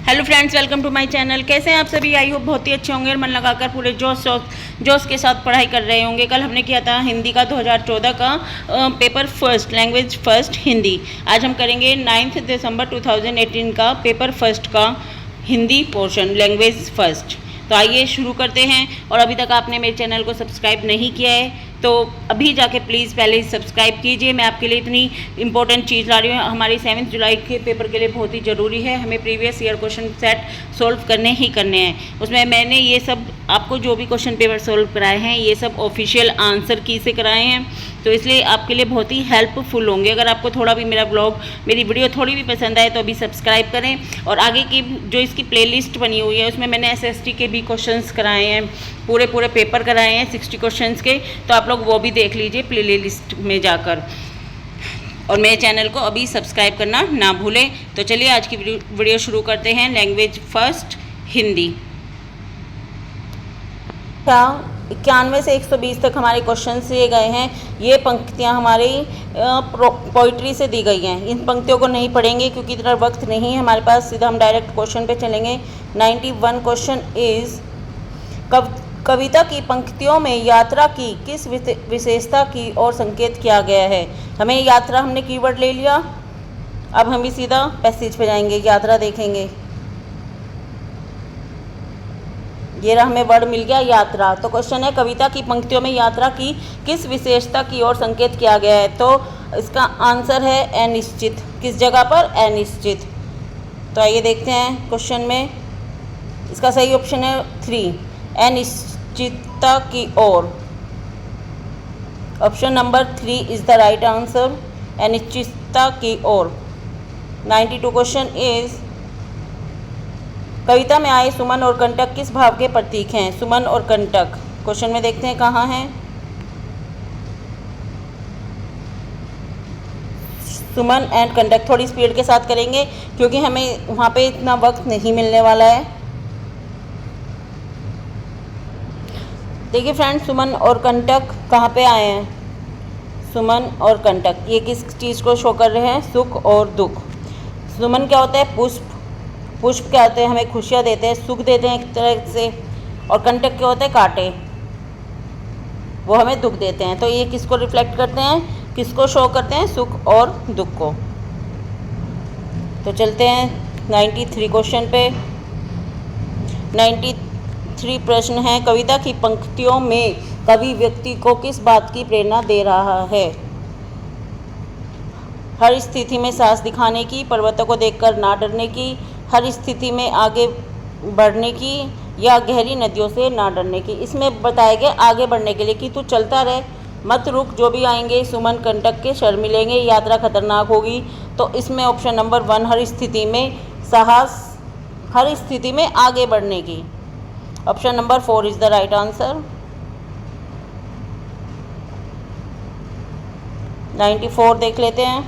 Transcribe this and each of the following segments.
Hello friends, welcome to my channel. कैसे हैं आप सभी? आई होप बहुत ही अच्छे होंगे और मन लगाकर पूरे जोश के साथ पढ़ाई कर रहे होंगे। कल हमने किया था हिंदी का 2014 का paper first, language first Hindi. आज हम करेंगे 9 दिसंबर 2018 का पेपर फर्स्ट का हिंदी पोर्शन, लैंग्वेज फर्स्ट। तो आइए शुरू करते हैं। और अभी तक आपने मेरे चैनल को सब्सक्राइब नहीं किया है तो अभी जाके प्लीज़ पहले ही सब्सक्राइब कीजिए। मैं आपके लिए इतनी इंपॉर्टेंट चीज़ ला रही हूँ। हमारी 7 जुलाई के पेपर के लिए बहुत ही ज़रूरी है। हमें previous year question set solve करने ही करने हैं। उसमें मैंने ये सब आपको जो भी क्वेश्चन पेपर सोल्व कराए हैं ये सब ऑफिशियल आंसर की से कराए हैं, तो इसलिए आपके लिए बहुत ही हेल्पफुल होंगे। अगर आपको थोड़ा भी मेरा ब्लॉग, मेरी वीडियो थोड़ी भी पसंद आए तो अभी सब्सक्राइब करें। और आगे की जो इसकी प्लेलिस्ट बनी हुई है उसमें मैंने SST के भी क्वेश्चंस कराए हैं, पूरे पेपर कराए हैं 60 क्वेश्चंस के, तो आप लोग वो भी देख लीजिए प्लेलिस्ट में जाकर। और मेरे चैनल को अभी सब्सक्राइब करना ना भूलें। तो चलिए आज की वीडियो शुरू करते हैं। Language first Hindi. 91 से 120 तक हमारे क्वेश्चन दिए गए हैं। ये पंक्तियाँ हमारी पोइट्री से दी गई हैं। इन पंक्तियों को नहीं पढ़ेंगे क्योंकि इतना वक्त नहीं है हमारे पास। सीधा हम डायरेक्ट क्वेश्चन पे चलेंगे। 91 क्वेश्चन इज, कविता की पंक्तियों में यात्रा की किस विशेषता की ओर संकेत किया गया है। हमें यात्रा, हमने कीवर्ड ले लिया। अब हम भी सीधा पैसेज पे जाएंगे, यात्रा देखेंगे। ये रहा, हमें वर्ड मिल गया यात्रा। तो क्वेश्चन है, कविता की पंक्तियों में यात्रा की किस विशेषता की ओर संकेत किया गया है। तो इसका आंसर है अनिश्चित। किस जगह पर? अनिश्चित। तो आइए देखते हैं क्वेश्चन में। इसका सही ऑप्शन है 3, अनिश्चितता की ओर। Option number 3 is the right answer, अनिश्चितता की ओर। 92 क्वेश्चन इज, कविता में आए सुमन और कंटक किस भाव के प्रतीक हैं। सुमन और कंटक क्वेश्चन में देखते हैं कहाँ हैं। सुमन एंड कंटक, थोड़ी स्पीड के साथ करेंगे क्योंकि हमें वहाँ पे इतना वक्त नहीं मिलने वाला है। देखिए फ्रेंड्स, सुमन और कंटक कहाँ पे आए हैं। सुमन और कंटक ये किस चीज़ को शो कर रहे हैं? सुख और दुख। सुमन क्या होता है? पुष्प। पुष्प क्या होते हैं? हमें खुशियाँ देते हैं, सुख देते हैं एक तरह से। और कंटक क्या होते हैं? कांटे, वो हमें दुख देते हैं। तो ये किसको रिफ्लेक्ट करते हैं, किसको शो करते हैं? सुख और दुख को। तो चलते हैं 93 क्वेश्चन पे। 93 प्रश्न है, कविता की पंक्तियों में कवि व्यक्ति को किस बात की प्रेरणा दे रहा है। हर स्थिति में साहस दिखाने की, पर्वतों को देखकर ना डरने की, हर स्थिति में आगे बढ़ने की, या गहरी नदियों से ना डरने की। इसमें बताया गया आगे बढ़ने के लिए कि तू चलता रहे, मत रुक, जो भी आएंगे सुमन कंटक के शर मिलेंगे, यात्रा खतरनाक होगी। तो इसमें ऑप्शन नंबर 1, हर स्थिति में साहस, हर स्थिति में आगे बढ़ने की। Option number 4 is the right answer. 94 देख लेते हैं।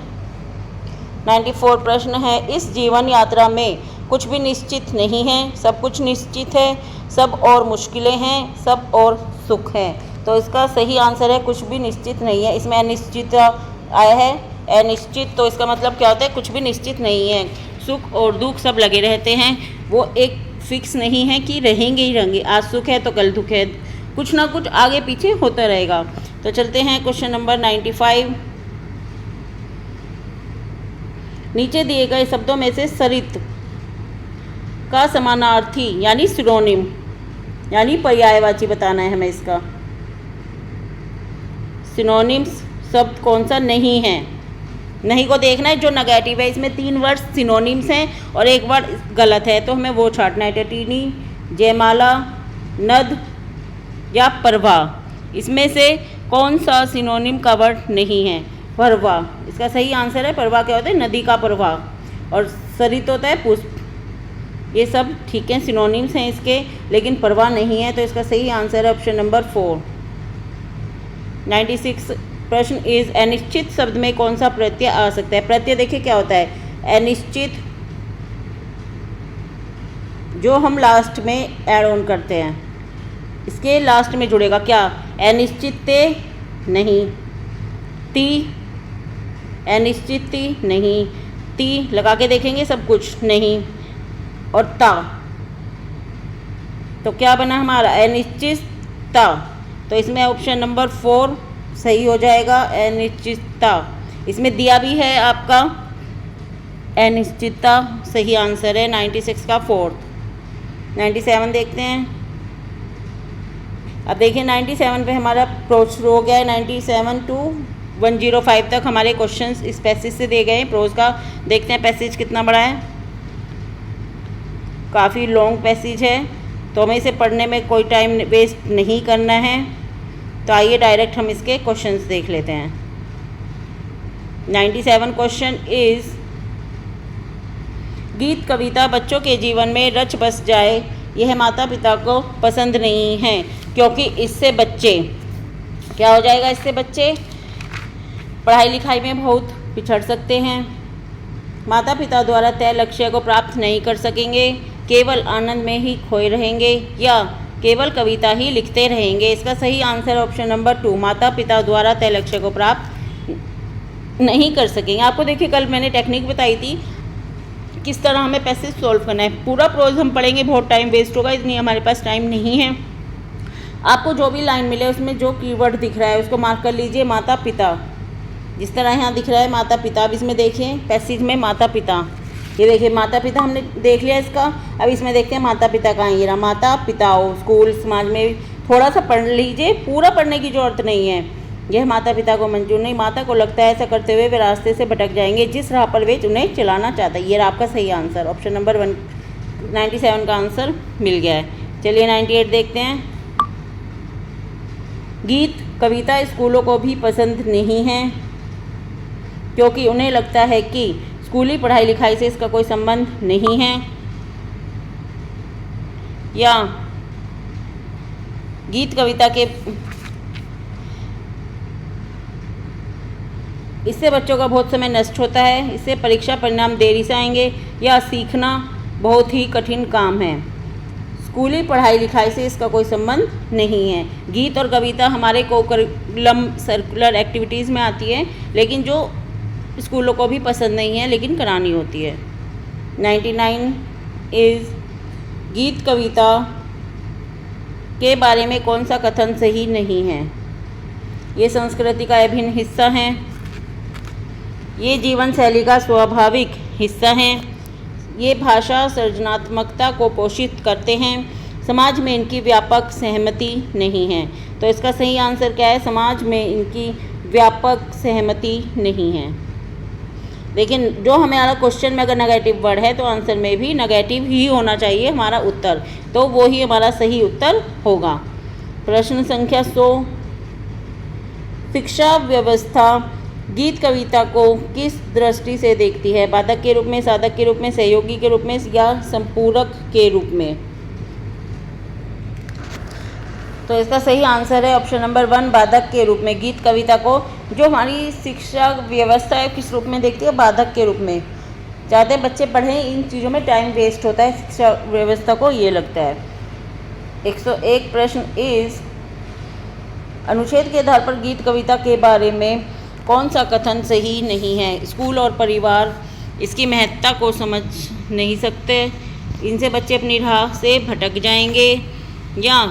94 प्रश्न है, इस जीवन यात्रा में कुछ भी निश्चित नहीं है, सब कुछ निश्चित है, सब और मुश्किलें हैं, सब और सुख हैं। तो इसका सही आंसर है कुछ भी निश्चित नहीं है। इसमें अनिश्चित आया है, अनिश्चित, तो इसका मतलब क्या होता है? कुछ भी निश्चित नहीं है। सुख और दुख सब लगे रहते हैं, वो एक फिक्स नहीं है कि रहेंगे ही रहेंगे। आज सुख है तो कल दुख है, कुछ ना कुछ आगे पीछे होता रहेगा। तो चलते हैं क्वेश्चन नंबर 95। नीचे दिए गए शब्दों में से सरित का समानार्थी यानी सिनोनिम यानी पर्यायवाची बताना है हमें। इसका सिनोनिम्स शब्द कौन सा नहीं है, नहीं को देखना है। जो नेगेटिव है, इसमें 3 वर्ड सिनोनिम्स हैं और 1 वर्ड गलत है, तो हमें वो छाटना है। टटीनी, जयमाला, नद या प्रवाह। इसमें से कौन सा सिनोनिम का वर्ड नहीं है? प्रवाह। इसका सही आंसर है प्रवाह। क्या होता है? नदी का प्रवाह। और सरित होता है पुष्प। ये सब ठीक है, सिनोनिम्स हैं इसके, लेकिन प्रवाह नहीं है। तो इसका सही आंसर है ऑप्शन नंबर 4। 96 प्रश्न इज, अनिश्चित शब्द में कौन सा प्रत्यय आ सकता है। प्रत्यय देखिए क्या होता है, अनिश्चित, जो हम लास्ट में ऐड ऑन करते हैं, इसके लास्ट में जुड़ेगा क्या? अनिश्चित नहीं, ती, अनिश्चित नहीं, ती लगा के देखेंगे सब कुछ नहीं, और ता, तो क्या बना हमारा अनिश्चितता। तो इसमें ऑप्शन नंबर 4 सही हो जाएगा, अनिश्चितता। इसमें दिया भी है आपका अनिश्चितता, सही आंसर है 96 का 4th। 97 देखते हैं। अब देखिए 97 पे हमारा प्रोज शुरू हो गया है। 97 to 105 तक हमारे क्वेश्चंस इस पैसेज से दिए गए हैं। प्रोज का देखते हैं पैसेज कितना बड़ा है, काफ़ी लॉन्ग पैसेज है, तो हमें इसे पढ़ने में कोई टाइम वेस्ट नहीं करना है। तो आइए डायरेक्ट हम इसके क्वेश्चंस देख लेते हैं। 97 क्वेश्चन इज़, गीत कविता बच्चों के जीवन में रच बस जाए, यह माता पिता को पसंद नहीं है, क्योंकि इससे बच्चे क्या हो जाएगा, इससे बच्चे पढ़ाई लिखाई में बहुत पिछड़ सकते हैं, माता पिता द्वारा तय लक्ष्य को प्राप्त नहीं कर सकेंगे, केवल आनंद में ही खोए रहेंगे, या केवल कविता ही लिखते रहेंगे। इसका सही आंसर ऑप्शन नंबर 2, माता पिता द्वारा तय लक्ष्य को प्राप्त नहीं कर सकेंगे। आपको देखिए कल मैंने टेक्निक बताई थी किस तरह हमें पैसेज सॉल्व करना है। पूरा प्रोज हम पढ़ेंगे, बहुत टाइम वेस्ट होगा, इतनी हमारे पास टाइम नहीं है। आपको जो भी लाइन मिले उसमें जो कीवर्ड दिख रहा है उसको मार्क कर लीजिए। माता पिता, जिस तरह यहाँ दिख रहा है माता पिता, अब इसमें देखिए पैसेज में माता पिता, ये देखिए माता पिता हमने देख लिया इसका। अब इसमें देखते हैं माता पिता कहाँ, ये रहा माता पिताओं। स्कूल समाज में थोड़ा सा पढ़ लीजिए, पूरा पढ़ने की ज़रूरत नहीं है। यह माता पिता को मंजूर नहीं, माता को लगता है ऐसा करते हुए वे रास्ते से भटक जाएंगे जिस राह पर वे उन्हें चलाना चाहता है। ये रहा आपका सही आंसर, ऑप्शन नंबर 1 97 का आंसर मिल गया है। चलिए 98 देखते हैं। गीत कविता स्कूलों को भी पसंद नहीं है, क्योंकि उन्हें लगता है कि स्कूली पढ़ाई लिखाई से इसका कोई संबंध नहीं है, या गीत कविता के इससे बच्चों का बहुत समय नष्ट होता है, इससे परीक्षा परिणाम देरी से आएंगे, या सीखना बहुत ही कठिन काम है, स्कूली पढ़ाई लिखाई से इसका कोई संबंध नहीं है। गीत और कविता हमारे कोकरिकुलम सर्कुलर एक्टिविटीज़ में आती है, लेकिन जो स्कूलों को भी पसंद नहीं है लेकिन करानी होती है। 99 इज़, गीत कविता के बारे में कौन सा कथन सही नहीं है। ये संस्कृति का अभिन्न हिस्सा है, ये जीवन शैली का स्वाभाविक हिस्सा हैं, ये भाषा सृजनात्मकता को पोषित करते हैं, समाज में इनकी व्यापक सहमति नहीं है। तो इसका सही आंसर क्या है, समाज में इनकी व्यापक सहमति नहीं है। लेकिन जो हमारा क्वेश्चन में अगर नेगेटिव वर्ड है तो आंसर में भी नेगेटिव ही होना चाहिए हमारा उत्तर, तो वो ही हमारा सही उत्तर होगा। प्रश्न संख्या 100, शिक्षा व्यवस्था गीत कविता को किस दृष्टि से देखती है, बाधक के रूप में, साधक के रूप में, सहयोगी के रूप में, या संपूरक के रूप में। तो इसका सही आंसर है ऑप्शन नंबर 1, बाधक के रूप में। गीत कविता को जो हमारी शिक्षा व्यवस्था है किस रूप में देखती है, बाधक के रूप में। चाहते बच्चे पढ़ें, इन चीज़ों में टाइम वेस्ट होता है शिक्षा व्यवस्था को, ये लगता है। 101 प्रश्न इज़, अनुच्छेद के आधार पर गीत कविता के बारे में कौन सा कथन सही नहीं है। स्कूल और परिवार इसकी महत्ता को समझ नहीं सकते, इनसे बच्चे अपनी राह से भटक जाएंगे, या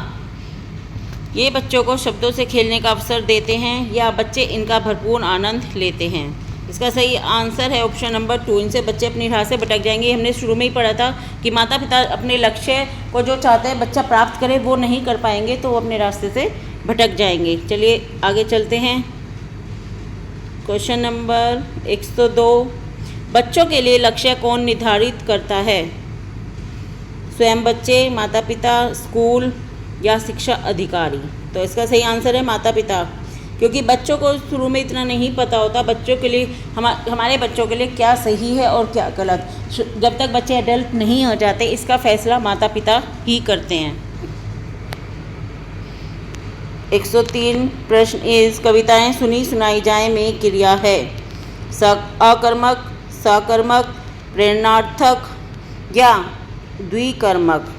ये बच्चों को शब्दों से खेलने का अवसर देते हैं, या बच्चे इनका भरपूर आनंद लेते हैं। इसका सही आंसर है ऑप्शन नंबर 2, इनसे बच्चे अपनी राह से भटक जाएंगे। हमने शुरू में ही पढ़ा था कि माता पिता अपने लक्ष्य को जो चाहते हैं बच्चा प्राप्त करे वो नहीं कर पाएंगे, तो वो अपने रास्ते से भटक जाएंगे। चलिए आगे चलते हैं। क्वेश्चन नंबर 102, बच्चों के लिए लक्ष्य कौन निर्धारित करता है, स्वयं बच्चे, माता पिता, स्कूल, या शिक्षा अधिकारी। तो इसका सही आंसर है माता पिता, क्योंकि बच्चों को शुरू में इतना नहीं पता होता बच्चों के लिए हमारे बच्चों के लिए क्या सही है और क्या गलत। जब तक बच्चे एडल्ट नहीं हो जाते इसका फैसला माता पिता ही करते हैं। 103 प्रश्न इज़, कविताएं सुनी सुनाई जाए में क्रिया है, अकर्मक, सकर्मक, प्रेरणार्थक, या द्विकर्मक।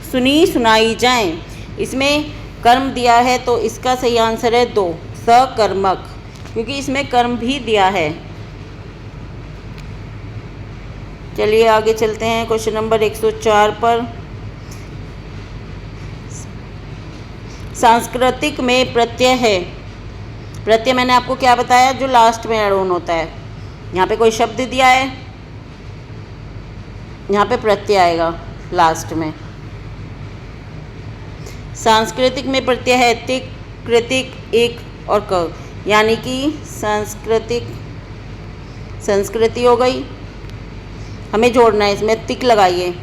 सुनी सुनाई जाए, इसमें कर्म दिया है तो इसका सही आंसर है 2, सकर्मक, क्योंकि इसमें कर्म भी दिया है। चलिए आगे चलते हैं क्वेश्चन नंबर 104 पर। सांस्कृतिक में प्रत्यय है। प्रत्यय मैंने आपको क्या बताया, जो लास्ट में ऐड ऑन होता है। यहाँ पे कोई शब्द दिया है, यहाँ पे प्रत्यय आएगा लास्ट में। सांस्कृतिक में प्रत्यय है तिक, कृतिक, एक और क, यानी कि सांस्कृतिक संस्कृति हो गई। हमें जोड़ना है, इसमें तिक लगाइए।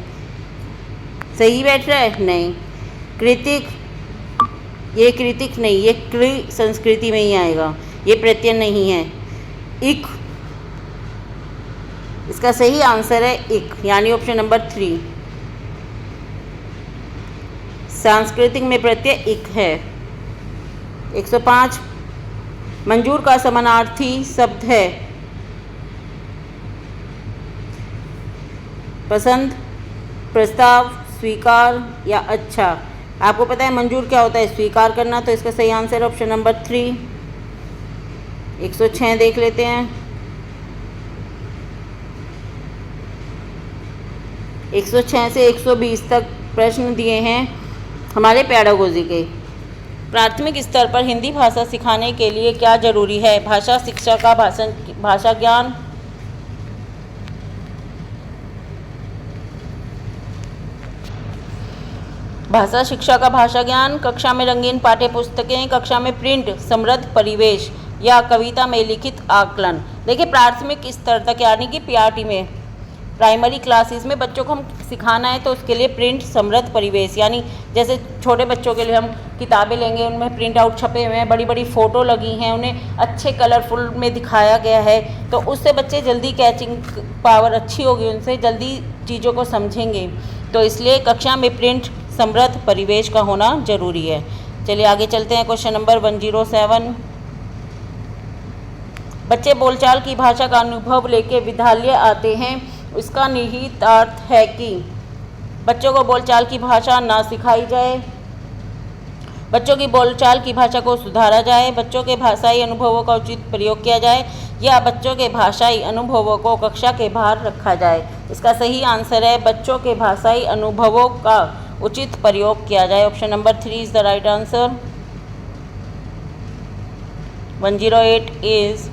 सही बैठ रहा है? नहीं। कृतिक, ये कृतिक नहीं, ये कृ संस्कृति में ही आएगा, ये प्रत्यय नहीं है। इक, इसका सही आंसर है इक, यानी ऑप्शन नंबर 3। सांस्कृतिक में प्रत्यय इक है। 105 मंजूर का समानार्थी शब्द है पसंद, प्रस्ताव, स्वीकार या अच्छा। आपको पता है मंजूर क्या होता है, स्वीकार करना, तो इसका सही आंसर ऑप्शन नंबर 3। 106 देख लेते हैं। 106 से 120 तक प्रश्न दिए हैं हमारे पेडागोजी के। प्राथमिक स्तर पर हिंदी भाषा सिखाने के लिए क्या जरूरी है? भाषा शिक्षा का भाषा ज्ञान, भाषा शिक्षा का भाषा ज्ञान, कक्षा में रंगीन पाठ्य पुस्तकें, कक्षा में प्रिंट समृद्ध परिवेश या कविता में लिखित आकलन। देखिए प्राथमिक स्तर तक यानी कि पीआरटी में, प्राइमरी क्लासेस में बच्चों को हम सिखाना है तो उसके लिए प्रिंट समृद्ध परिवेश, यानी जैसे छोटे बच्चों के लिए हम किताबें लेंगे, उनमें प्रिंट आउट छपे हुए हैं, बड़ी बड़ी फ़ोटो लगी हैं, उन्हें अच्छे कलरफुल में दिखाया गया है, तो उससे बच्चे जल्दी कैचिंग पावर अच्छी होगी, उनसे जल्दी चीज़ों को समझेंगे। तो इसलिए कक्षा में प्रिंट समृद्ध परिवेश का होना जरूरी है। चलिए आगे चलते हैं क्वेश्चन नंबर 107। बच्चे बोलचाल की भाषा का अनुभव लेके विद्यालय आते हैं, इसका निहित अर्थ है कि बच्चों को बोलचाल की भाषा ना सिखाई जाए, बच्चों की बोलचाल की भाषा को सुधारा जाए, बच्चों के भाषाई अनुभवों का उचित प्रयोग किया जाए या बच्चों के भाषाई अनुभवों को कक्षा के बाहर रखा जाए। इसका सही आंसर है बच्चों के भाषाई अनुभवों का उचित प्रयोग किया जाए। Option number 3 is the right answer. 108 is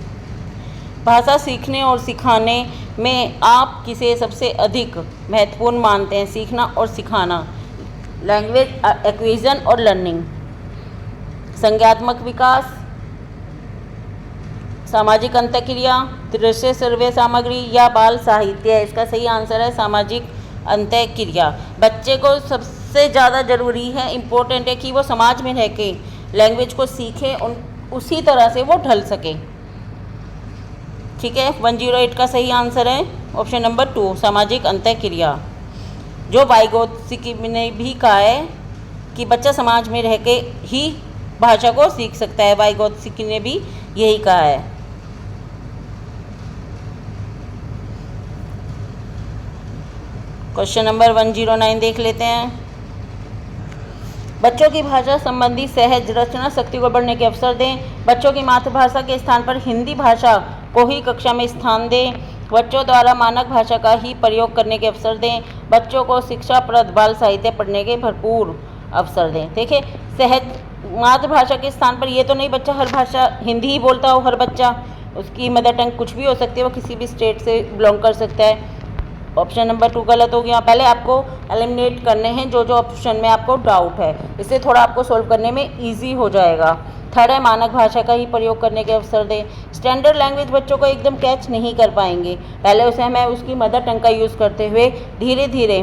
भाषा सीखने और सिखाने में आप किसे सबसे अधिक महत्वपूर्ण मानते हैं? सीखना और सिखाना, लैंग्वेज एक्विजिशन और लर्निंग, संज्ञात्मक विकास, सामाजिक अंतःक्रिया, दृश्य सर्वे सामग्री या बाल साहित्य। इसका सही आंसर है सामाजिक अंतःक्रिया। बच्चे को सबसे ज़्यादा ज़रूरी है, इम्पोर्टेंट है कि वो समाज में रह के लैंग्वेज को सीखे, उसी तरह से वो ढल सके। ठीक है, 108 का सही आंसर है ऑप्शन नंबर 2 सामाजिक अंतःक्रिया। जो वाइगोत्स्की ने भी कहा है कि बच्चा समाज में रह के ही भाषा को सीख सकता है, वाइगोत्स्की ने भी यही कहा है। क्वेश्चन नंबर 109 देख लेते हैं। बच्चों की भाषा संबंधी सहज रचना शक्ति को बढ़ने के अवसर दें। बच्चों की मातृभाषा के स्थान पर हिंदी भाषा को ही कक्षा में स्थान दें। बच्चों द्वारा मानक भाषा का ही प्रयोग करने के अवसर दें। बच्चों को शिक्षाप्रद बाल साहित्य पढ़ने के भरपूर अवसर दें। देखिए सहज मातृभाषा के स्थान पर ये तो नहीं बच्चा हर भाषा हिंदी ही बोलता हो, हर बच्चा, उसकी मदर टंग कुछ भी हो सकती है, वो किसी भी स्टेट से बिलोंग कर सकता है। ऑप्शन नंबर 2 गलत हो गया। पहले आपको एलिमिनेट करने हैं जो ऑप्शन में आपको डाउट है, इससे थोड़ा आपको सोल्व करने में इजी हो जाएगा। थर्ड है मानक भाषा का ही प्रयोग करने के अवसर दें। स्टैंडर्ड लैंग्वेज बच्चों को एकदम कैच नहीं कर पाएंगे, पहले उसे हमें उसकी मदर टंग का यूज़ करते हुए धीरे धीरे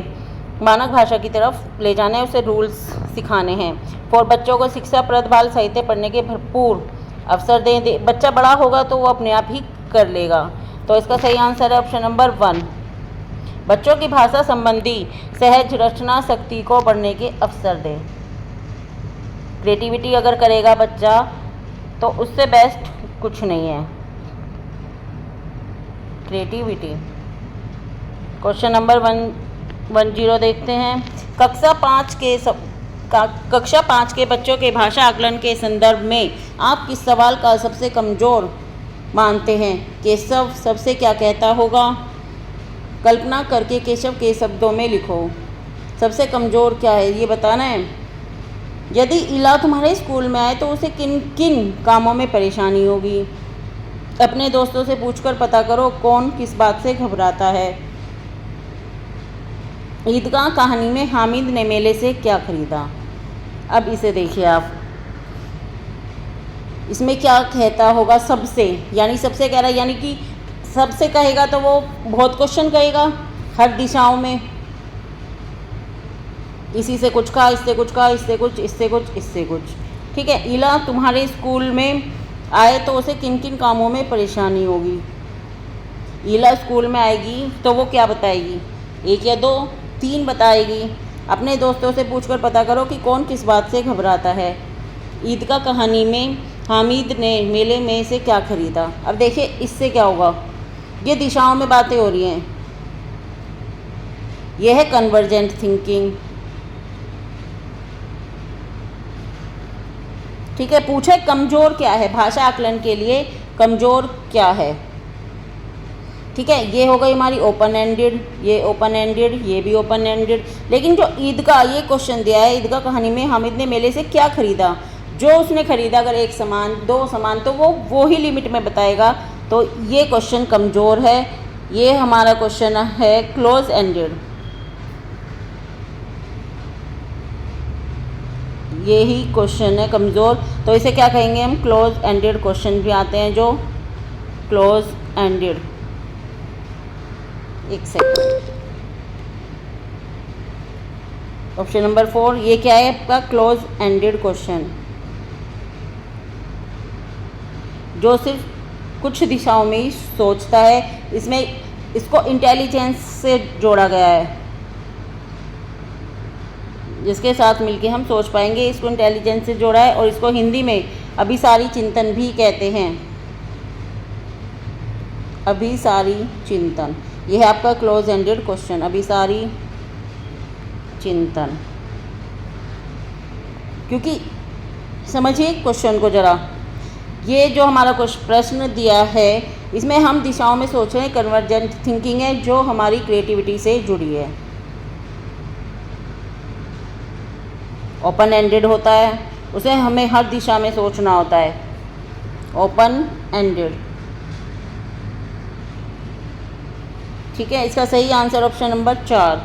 मानक भाषा की तरफ ले जाना है, उसे रूल्स सिखाने हैं। 4 बच्चों को शिक्षाप्रद बाल साहित्य पढ़ने के भरपूर अवसर दें। बच्चा बड़ा होगा तो वो अपने आप ही कर लेगा, तो इसका सही आंसर है ऑप्शन नंबर 1 बच्चों की भाषा संबंधी सहज रचना शक्ति को बढ़ने के अवसर दें। क्रिएटिविटी अगर करेगा बच्चा तो उससे बेस्ट कुछ नहीं है, क्रिएटिविटी। क्वेश्चन नंबर 110 देखते हैं। कक्षा 5 के बच्चों के भाषा आकलन के संदर्भ में आप किस सवाल का सबसे कमज़ोर मानते हैं? केशव सबसे क्या कहता होगा? कल्पना करके केशव के शब्दों में लिखो। सबसे कमज़ोर क्या है ये बताना है। यदि इला तुम्हारे स्कूल में आए तो उसे किन किन कामों में परेशानी होगी। अपने दोस्तों से पूछकर पता करो कौन किस बात से घबराता है। ईदगाह कहानी में हामिद ने मेले से क्या खरीदा। अब इसे देखिए आप, इसमें क्या कहता होगा सबसे, यानी सबसे कह रहा है, यानी कि सबसे कहेगा तो वो बहुत क्वेश्चन कहेगा हर दिशाओं में। इसी से कुछ कहा, इससे कुछ कहा, इससे कुछ, इससे कुछ, इससे कुछ। ठीक है, इला तुम्हारे स्कूल में आए तो उसे किन किन कामों में परेशानी होगी। इला स्कूल में आएगी तो वो क्या बताएगी, 1 या 2, 3 बताएगी। अपने दोस्तों से पूछकर पता करो कि कौन किस बात से घबराता है। ईदगाह कहानी में हामिद ने मेले में से क्या खरीदा। अब देखिए इससे क्या होगा, ये दिशाओं में बातें हो रही हैं, यह है कन्वर्जेंट थिंकिंग। ठीक है, पूछे कमज़ोर क्या है, भाषा आकलन के लिए कमज़ोर क्या है। ठीक है, ये हो गई हमारी ओपन एंडेड, ये ओपन एंडेड, ये भी ओपन एंडेड। लेकिन जो ईदगाह ये क्वेश्चन दिया है, ईदगाह कहानी में हामिद ने मेले से क्या खरीदा, जो उसने खरीदा अगर 1 सामान 2 सामान तो वो ही लिमिट में बताएगा। तो ये क्वेश्चन कमज़ोर है। ये हमारा क्वेश्चन है क्लोज एंडेड, ये ही क्वेश्चन है कमज़ोर। तो इसे क्या कहेंगे हम, क्लोज एंडेड क्वेश्चन भी आते हैं जो क्लोज एंडेड। एक सेकंड, ऑप्शन नंबर 4 ये क्या है आपका, क्लोज एंडेड क्वेश्चन, जो सिर्फ कुछ दिशाओं में ही सोचता है। इसमें इसको इंटेलिजेंस से जोड़ा गया है, जिसके साथ मिलके हम सोच पाएंगे, इसको इंटेलिजेंस से जोड़ा है। और इसको हिंदी में अभिसारी चिंतन भी कहते हैं, अभिसारी चिंतन। यह है आपका क्लोज एंडेड क्वेश्चन, अभिसारी चिंतन। क्योंकि समझिए क्वेश्चन को ज़रा, ये जो हमारा प्रश्न दिया है इसमें हम दिशाओं में सोच रहे हैं, कन्वर्जेंट थिंकिंग है जो हमारी क्रिएटिविटी से जुड़ी है। ओपन एंडेड होता है, उसे हमें हर दिशा में सोचना होता है, ओपन एंडेड। ठीक है, इसका सही आंसर ऑप्शन नंबर 4।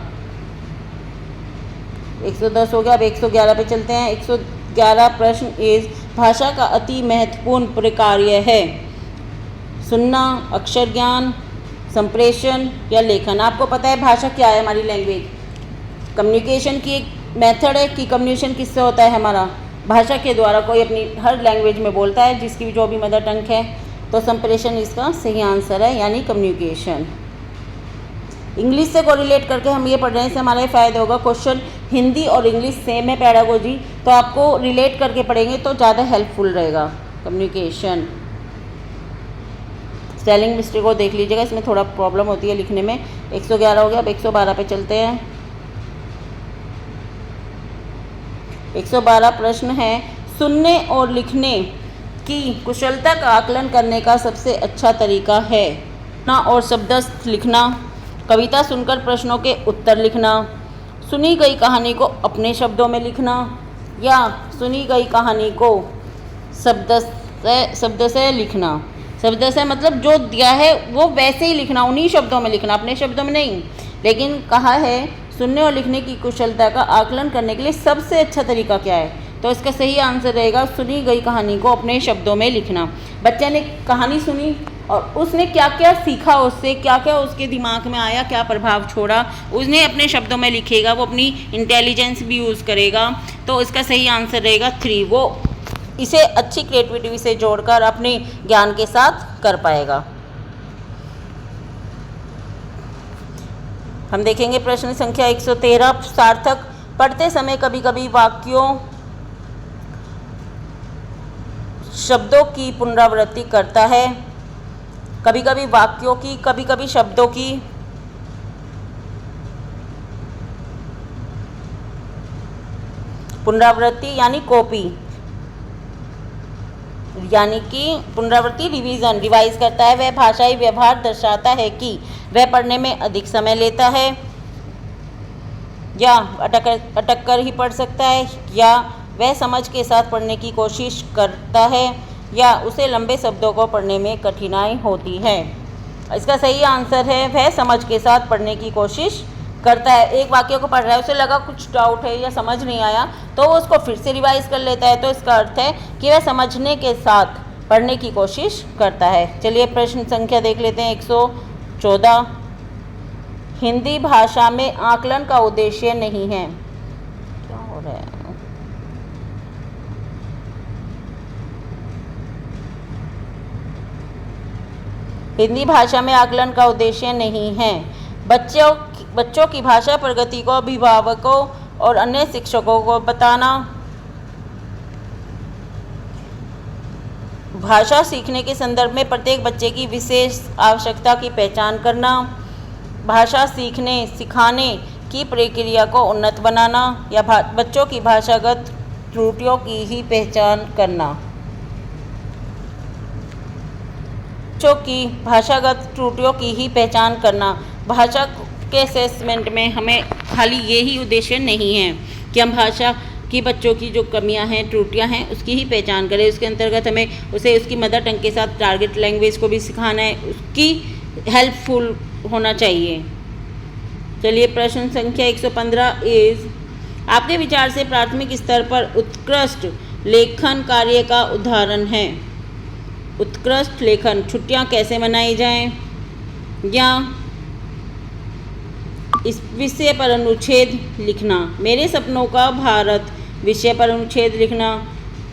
110 हो गया, अब 111 पे चलते हैं। 111 प्रश्न इज, भाषा का अति महत्वपूर्ण प्रकार्य है सुनना, अक्षर ज्ञान, संप्रेषण या लेखन। आपको पता है भाषा क्या है, हमारी लैंग्वेज कम्युनिकेशन की एक मेथड है कि कम्युनिकेशन किससे होता है, हमारा भाषा के द्वारा। कोई अपनी हर लैंग्वेज में बोलता है, जिसकी भी जो भी मदर टंग है। तो संप्रेषण इसका सही आंसर है, यानी कम्युनिकेशन। इंग्लिश से कोरिलेट करके हम ये पढ़ रहे हैं, इससे हमारा ये फ़ायदा होगा। क्वेश्चन हिंदी और इंग्लिश सेम है पैडागोजी, तो आपको रिलेट करके पढ़ेंगे तो ज़्यादा हेल्पफुल रहेगा। कम्युनिकेशन, स्पेलिंग मिस्टेक को देख लीजिएगा, इसमें थोड़ा प्रॉब्लम होती है लिखने में। 111 हो गया, अब 112 पे चलते हैं। 112 प्रश्न है, सुनने और लिखने की कुशलता का आकलन करने का सबसे अच्छा तरीका है ना और शब्दस्थ लिखना, कविता सुनकर प्रश्नों के उत्तर लिखना, सुनी गई कहानी को अपने शब्दों में लिखना, या सुनी गई कहानी को शब्द से लिखना। शब्द से मतलब जो दिया है वो वैसे ही लिखना, उन्हीं शब्दों में लिखना, अपने शब्दों में नहीं। लेकिन कहा है सुनने और लिखने की कुशलता का आकलन करने के लिए सबसे अच्छा तरीका क्या है, तो इसका सही आंसर रहेगा सुनी गई कहानी को अपने शब्दों में लिखना। बच्चे ने कहानी सुनी और उसने क्या क्या सीखा, उससे क्या क्या उसके दिमाग में आया, क्या प्रभाव छोड़ा, उसने अपने शब्दों में लिखेगा, वो अपनी इंटेलिजेंस भी यूज़ करेगा। तो इसका सही आंसर रहेगा 3, वो इसे अच्छी क्रिएटिविटी से जोड़कर अपने ज्ञान के साथ कर पाएगा। हम देखेंगे प्रश्न संख्या 113, सार्थक पढ़ते समय कभी कभी वाक्यों शब्दों की पुनरावृत्ति करता है, कभी कभी वाक्यों की, कभी कभी शब्दों की। पुनरावृत्ति यानी कॉपी। यानी कि पुनरावृत्ति रिवीजन रिवाइज करता है। वह भाषाई व्यवहार दर्शाता है कि वह पढ़ने में अधिक समय लेता है, या अटक कर ही पढ़ सकता है, या वह समझ के साथ पढ़ने की कोशिश करता है, या उसे लंबे शब्दों को पढ़ने में कठिनाई होती है। इसका सही आंसर है वह समझ के साथ पढ़ने की कोशिश करता है। एक वाक्य को पढ़ रहा है, उसे लगा कुछ डाउट है या समझ नहीं आया, तो वो उसको फिर से रिवाइज कर लेता है। तो इसका अर्थ है कि वह समझने के साथ पढ़ने की कोशिश करता है। चलिए प्रश्न संख्या देख लेते हैं 114। हिंदी भाषा में आकलन का उद्देश्य नहीं है। क्या हो रहा है? हिंदी भाषा में आकलन का उद्देश्य नहीं है। बच्चों की भाषा प्रगति को अभिभावकों और अन्य शिक्षकों को बताना, भाषा सीखने के संदर्भ में प्रत्येक बच्चे की विशेष आवश्यकता की पहचान करना, भाषा सीखने सिखाने की प्रक्रिया को उन्नत बनाना, या बच्चों की भाषागत त्रुटियों की ही पहचान करना। बच्चों की भाषागत त्रुटियों की ही पहचान करना। भाषा के असेसमेंट में हमें खाली यही उद्देश्य नहीं है कि हम भाषा की बच्चों की जो कमियां हैं, त्रुटियां हैं, उसकी ही पहचान करें। उसके अंतर्गत हमें उसे उसकी मदर टंग के साथ टारगेट लैंग्वेज को भी सिखाना है, उसकी हेल्पफुल होना चाहिए। चलिए प्रश्न संख्या 115 इज, आपके विचार से प्राथमिक स्तर पर उत्कृष्ट लेखन कार्य का उदाहरण है। उत्कृष्ट लेखन, छुट्टियां कैसे मनाई जाएं, या इस विषय पर अनुच्छेद लिखना। मेरे सपनों का भारत विषय पर अनुच्छेद लिखना।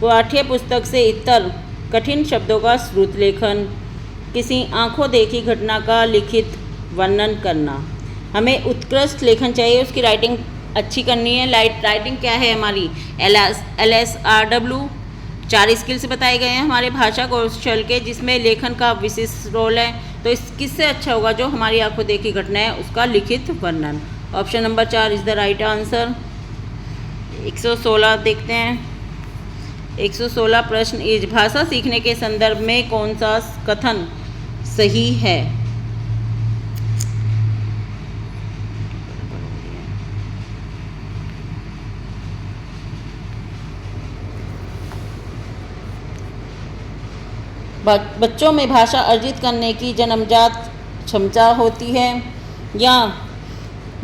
पाठ्य पुस्तक से इतर कठिन शब्दों का श्रुत लेखन। किसी आंखों देखी घटना का लिखित वर्णन करना। हमें उत्कृष्ट लेखन चाहिए, उसकी राइटिंग अच्छी करनी है। राइटिंग क्या है हमारी? LSRW 4 स्किल्स बताए गए हैं हमारे भाषा कौशल के, जिसमें लेखन का विशिष्ट रोल है। तो इस किससे अच्छा होगा? जो हमारी आंखों देखी घटना है उसका लिखित वर्णन। Option number 4 is the right answer. 116 देखते हैं। 116 प्रश्न इज, भाषा सीखने के संदर्भ में कौन सा कथन सही है? बच्चों में भाषा अर्जित करने की जन्मजात क्षमता होती है, या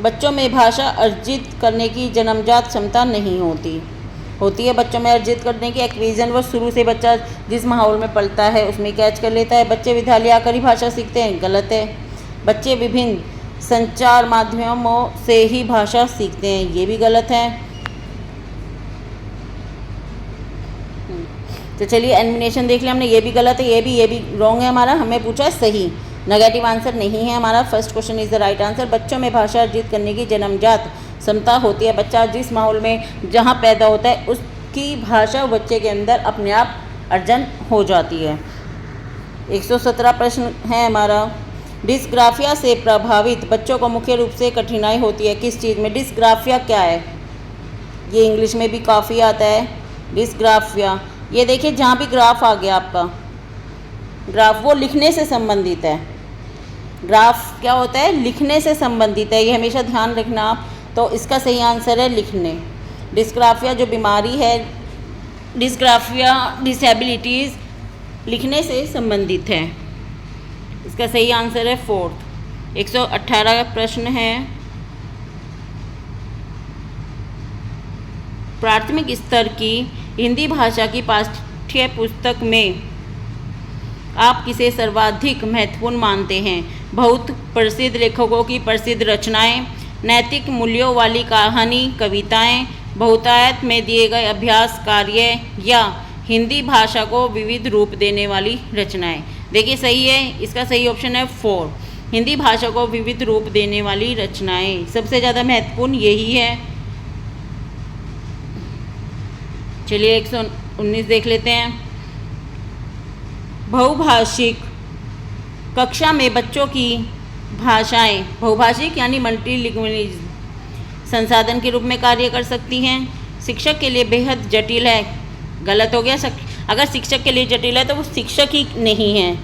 बच्चों में भाषा अर्जित करने की जन्मजात क्षमता नहीं होती है बच्चों में अर्जित करने की एक्विजन। वो शुरू से बच्चा जिस माहौल में पलता है उसमें कैच कर लेता है। बच्चे विद्यालय आकर ही भाषा सीखते हैं, गलत है। बच्चे विभिन्न संचार माध्यमों से ही भाषा सीखते हैं, ये भी गलत है। तो चलिए एलिमिनेशन देख लिया हमने, ये भी गलत है, ये भी रॉन्ग है हमारा। हमें पूछा है सही, नेगेटिव आंसर नहीं है हमारा। First question is the right answer. बच्चों में भाषा अर्जित करने की जन्मजात क्षमता होती है। बच्चा जिस माहौल में जहाँ पैदा होता है उसकी भाषा बच्चे के अंदर अपने आप अर्जन हो जाती है। 117 प्रश्न है हमारा। डिस्ग्राफिया से प्रभावित बच्चों को मुख्य रूप से कठिनाई होती है किस चीज़ में? डिस्ग्राफिया क्या है? ये इंग्लिश में भी काफ़ी आता है डिस्ग्राफिया। ये देखिए जहाँ भी ग्राफ आ गया आपका, ग्राफ वो लिखने से संबंधित है। ग्राफ क्या होता है? लिखने से संबंधित है, ये हमेशा ध्यान रखना आप। तो इसका सही आंसर है लिखने। डिस्ग्राफिया जो बीमारी है, डिस्ग्राफिया डिसेबिलिटीज़ लिखने से संबंधित है। इसका सही आंसर है 4th। 118 प्रश्न है। प्राथमिक स्तर की हिंदी भाषा की पाठ्य पुस्तक में आप किसे सर्वाधिक महत्वपूर्ण मानते हैं? बहुत प्रसिद्ध लेखकों की प्रसिद्ध रचनाएं, नैतिक मूल्यों वाली कहानी कविताएं, बहुतायत में दिए गए अभ्यास कार्य, या हिंदी भाषा को विविध रूप देने वाली रचनाएं? देखिए सही है, इसका सही ऑप्शन है 4, हिंदी भाषा को विविध रूप देने वाली रचनाएं। सबसे ज़्यादा महत्वपूर्ण यही है। चलिए 119 देख लेते हैं। बहुभाषिक कक्षा में बच्चों की भाषाएं बहुभाषिक यानी मल्टीलिंग्विल संसाधन के रूप में कार्य कर सकती हैं। शिक्षक के लिए बेहद जटिल है, गलत हो गया। अगर शिक्षक के लिए जटिल है तो वो शिक्षक ही नहीं है।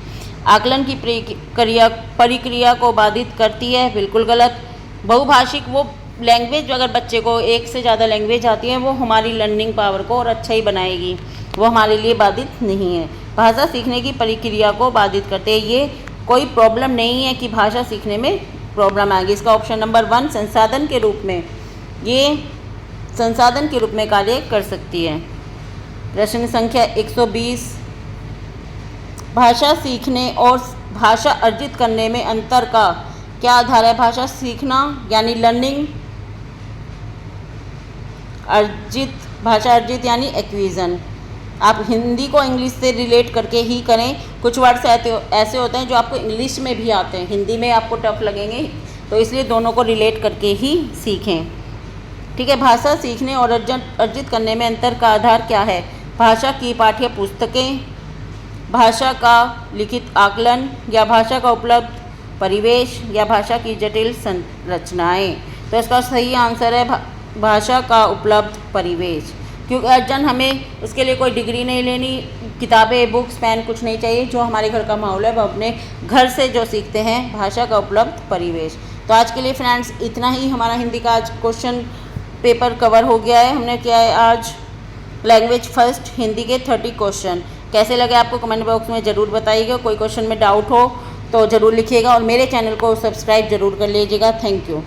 आकलन की प्रक्रिया को बाधित करती है, बिल्कुल गलत। बहुभाषिक वो लैंग्वेज, अगर बच्चे को एक से ज़्यादा लैंग्वेज आती है वो हमारी लर्निंग पावर को और अच्छा ही बनाएगी, वो हमारे लिए बाधित नहीं है। भाषा सीखने की प्रक्रिया को बाधित करते हैं, ये कोई प्रॉब्लम नहीं है कि भाषा सीखने में प्रॉब्लम आएगी। इसका ऑप्शन नंबर 1 संसाधन के रूप में, ये संसाधन के रूप में कार्य कर सकती है। प्रश्न संख्या 120, भाषा सीखने और भाषा अर्जित करने में अंतर का क्या आधार है? भाषा सीखना यानी लर्निंग, भाषा अर्जित यानी एक्विजन। आप हिंदी को इंग्लिश से रिलेट करके ही करें। कुछ वर्ड्स ऐसे होते हैं जो आपको इंग्लिश में भी आते हैं, हिंदी में आपको टफ लगेंगे, तो इसलिए दोनों को रिलेट करके ही सीखें। ठीक है। भाषा सीखने और अर्जित करने में अंतर का आधार क्या है? भाषा की पाठ्य पुस्तकें, भाषा का लिखित आकलन, या भाषा का उपलब्ध परिवेश, या भाषा की जटिल संरचनाएं। तो इसका सही आंसर है भाषा का उपलब्ध परिवेश। क्योंकि अर्जन हमें उसके लिए कोई डिग्री नहीं लेनी, किताबें, बुक्स, पेन कुछ नहीं चाहिए। जो हमारे घर का माहौल है वो अपने घर से जो सीखते हैं, भाषा का उपलब्ध परिवेश। तो आज के लिए फ्रेंड्स इतना ही। हमारा हिंदी का आज क्वेश्चन पेपर कवर हो गया है। हमने किया है आज लैंग्वेज फर्स्ट हिंदी के 30 क्वेश्चन। कैसे लगे आपको कमेंट बॉक्स में ज़रूर बताइएगा। कोई क्वेश्चन में डाउट हो तो ज़रूर लिखिएगा और मेरे चैनल को सब्सक्राइब ज़रूर कर लीजिएगा। Thank you.